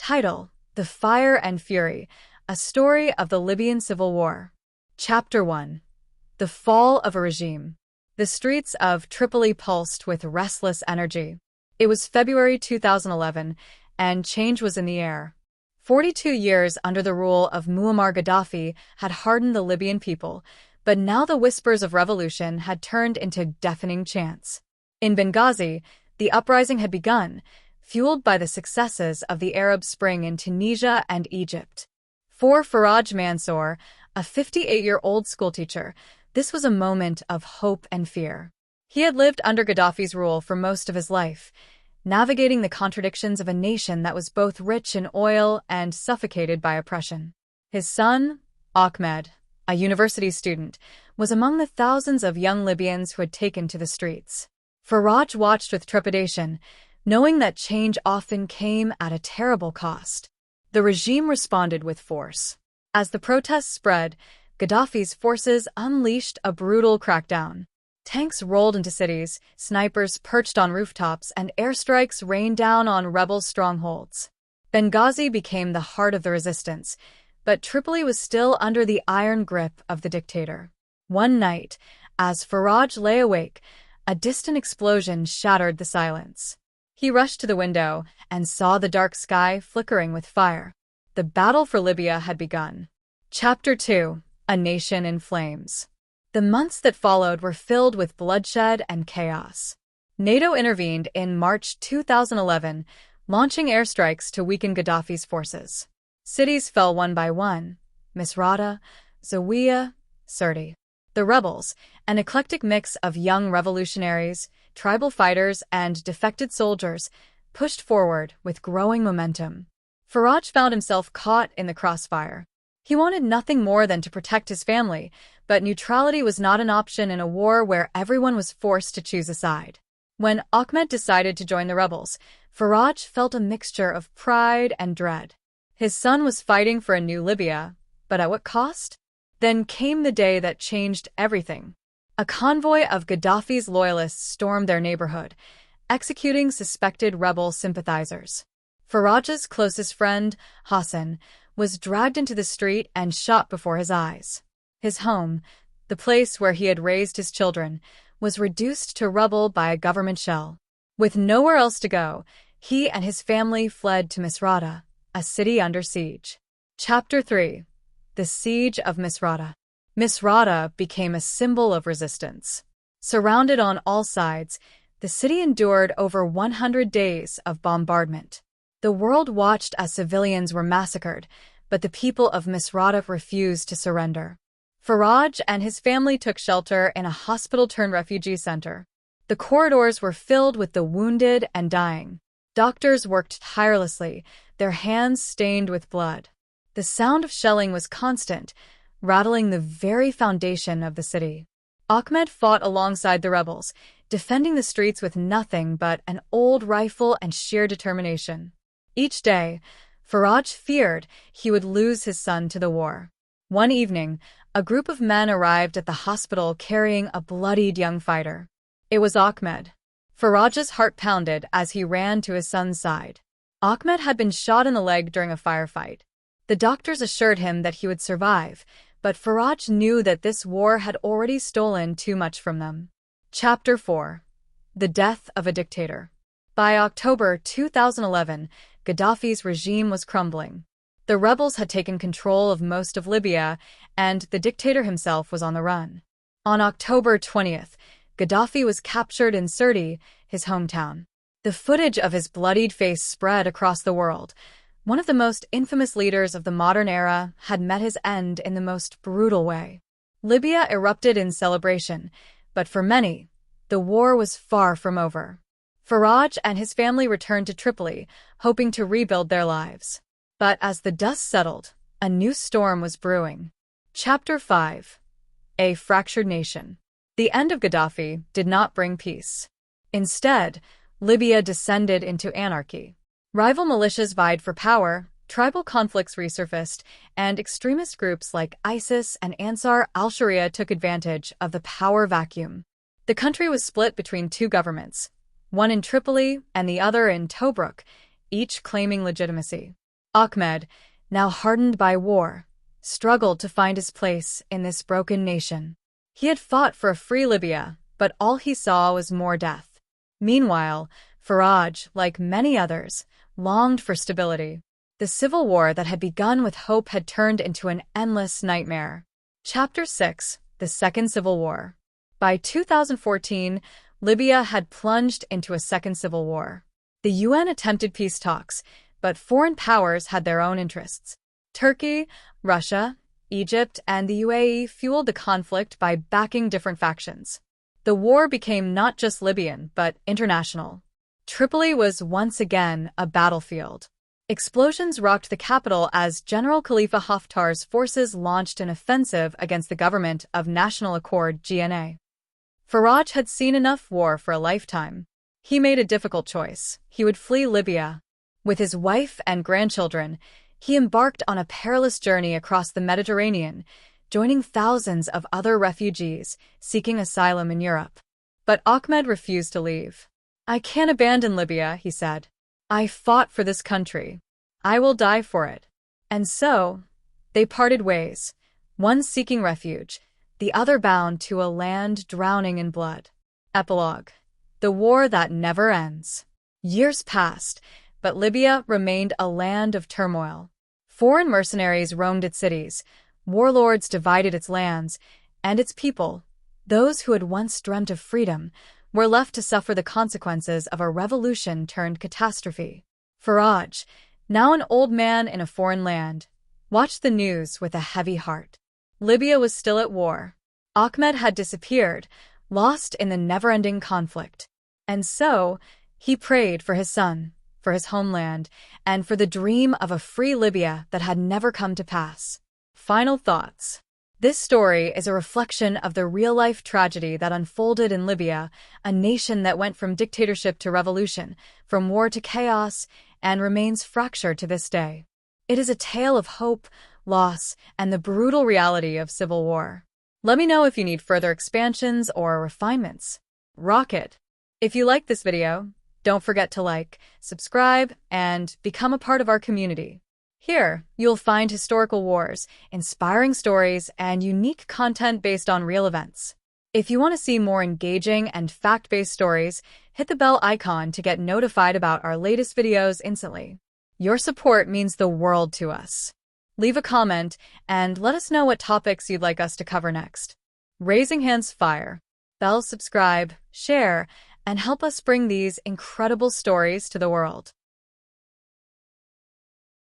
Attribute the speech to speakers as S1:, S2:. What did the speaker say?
S1: Title: The Fire and Fury, a story of the Libyan Civil War. Chapter 1. The Fall of a Regime. The streets of Tripoli pulsed with restless energy. It was February 2011, and change was in the air. 42 years under the rule of Muammar Gaddafi had hardened the Libyan people, but now the whispers of revolution had turned into deafening chants. In Benghazi, the uprising had begun, fueled by the successes of the Arab Spring in Tunisia and Egypt. For Faraj Mansour, a 58-year-old schoolteacher, this was a moment of hope and fear. He had lived under Gaddafi's rule for most of his life, navigating the contradictions of a nation that was both rich in oil and suffocated by oppression. His son, Ahmed, a university student, was among the thousands of young Libyans who had taken to the streets. Faraj watched with trepidation, knowing that change often came at a terrible cost. The regime responded with force. As the protests spread, Gaddafi's forces unleashed a brutal crackdown. Tanks rolled into cities, snipers perched on rooftops, and airstrikes rained down on rebel strongholds. Benghazi became the heart of the resistance, but Tripoli was still under the iron grip of the dictator. One night, as Faraj lay awake, a distant explosion shattered the silence. He rushed to the window and saw the dark sky flickering with fire. The battle for Libya had begun. Chapter 2. A Nation in Flames. The months that followed were filled with bloodshed and chaos. NATO intervened in March 2011, launching airstrikes to weaken Gaddafi's forces. Cities fell one by one: Misrata, Zawiya, Sirte. The rebels, an eclectic mix of young revolutionaries, tribal fighters, and defected soldiers, pushed forward with growing momentum. Faraj found himself caught in the crossfire. He wanted nothing more than to protect his family, but neutrality was not an option in a war where everyone was forced to choose a side. When Ahmed decided to join the rebels, Faraj felt a mixture of pride and dread. His son was fighting for a new Libya, but at what cost? Then came the day that changed everything. A convoy of Gaddafi's loyalists stormed their neighborhood, executing suspected rebel sympathizers. Faraj's closest friend, Hassan, was dragged into the street and shot before his eyes. His home, the place where he had raised his children, was reduced to rubble by a government shell. With nowhere else to go, he and his family fled to Misrata, a city under siege. Chapter 3. The Siege of Misrata. Misrata became a symbol of resistance. Surrounded on all sides, the city endured over 100 days of bombardment. The world watched as civilians were massacred, but the people of Misrata refused to surrender. Faraj and his family took shelter in a hospital-turned-refugee center. The corridors were filled with the wounded and dying. Doctors worked tirelessly, their hands stained with blood. The sound of shelling was constant, rattling the very foundation of the city. Ahmed fought alongside the rebels, defending the streets with nothing but an old rifle and sheer determination. Each day, Faraj feared he would lose his son to the war. One evening, a group of men arrived at the hospital carrying a bloodied young fighter. It was Ahmed. Faraj's heart pounded as he ran to his son's side. Ahmed had been shot in the leg during a firefight. The doctors assured him that he would survive, but Faraj knew that this war had already stolen too much from them. Chapter 4. The Death of a Dictator. By October 2011, Gaddafi's regime was crumbling. The rebels had taken control of most of Libya, and the dictator himself was on the run. On October 20th, Gaddafi was captured in Sirte, his hometown. The footage of his bloodied face spread across the world. One of the most infamous leaders of the modern era had met his end in the most brutal way. Libya erupted in celebration, but for many, the war was far from over. Faraj and his family returned to Tripoli, hoping to rebuild their lives. But as the dust settled, a new storm was brewing. Chapter 5. A Fractured Nation. The end of Gaddafi did not bring peace. Instead, Libya descended into anarchy. Rival militias vied for power, tribal conflicts resurfaced, and extremist groups like ISIS and Ansar al-Sharia took advantage of the power vacuum. The country was split between two governments, one in Tripoli and the other in Tobruk, each claiming legitimacy. Ahmed, now hardened by war, struggled to find his place in this broken nation. He had fought for a free Libya, but all he saw was more death. Meanwhile, Faraj, like many others, longed for stability. The civil war that had begun with hope had turned into an endless nightmare. Chapter 6: The Second Civil War. By 2014, Libya had plunged into a second civil war. The UN attempted peace talks, but foreign powers had their own interests. Turkey, Russia, Egypt, and the UAE fueled the conflict by backing different factions. The war became not just Libyan, but international. Tripoli was once again a battlefield. Explosions rocked the capital as General Khalifa Haftar's forces launched an offensive against the government of National Accord (GNA). Faraj had seen enough war for a lifetime. He made a difficult choice. He would flee Libya. With his wife and grandchildren, he embarked on a perilous journey across the Mediterranean, joining thousands of other refugees seeking asylum in Europe. But Ahmed refused to leave. "I can't abandon Libya," he said. "I fought for this country. I will die for it." And so, they parted ways, one seeking refuge, the other bound to a land drowning in blood. Epilogue: the war that never ends. Years passed, but Libya remained a land of turmoil. Foreign mercenaries roamed its cities, warlords divided its lands, and its people, those who had once dreamt of freedom, were left to suffer the consequences of a revolution turned catastrophe. Faraj, now an old man in a foreign land, watched the news with a heavy heart. Libya was still at war. Ahmed had disappeared, lost in the never-ending conflict. And so, he prayed for his son, for his homeland, and for the dream of a free Libya that had never come to pass. Final thoughts. This story is a reflection of the real-life tragedy that unfolded in Libya, a nation that went from dictatorship to revolution, from war to chaos, and remains fractured to this day. It is a tale of hope, loss, and the brutal reality of civil war. Let me know if you need further expansions or refinements. Rock it! If you like this video, don't forget to like, subscribe, and become a part of our community. Here, you'll find historical wars, inspiring stories, and unique content based on real events. If you want to see more engaging and fact-based stories, hit the bell icon to get notified about our latest videos instantly. Your support means the world to us. Leave a comment and let us know what topics you'd like us to cover next. Raising hands fire. Bell subscribe, share, and help us bring these incredible stories to the world.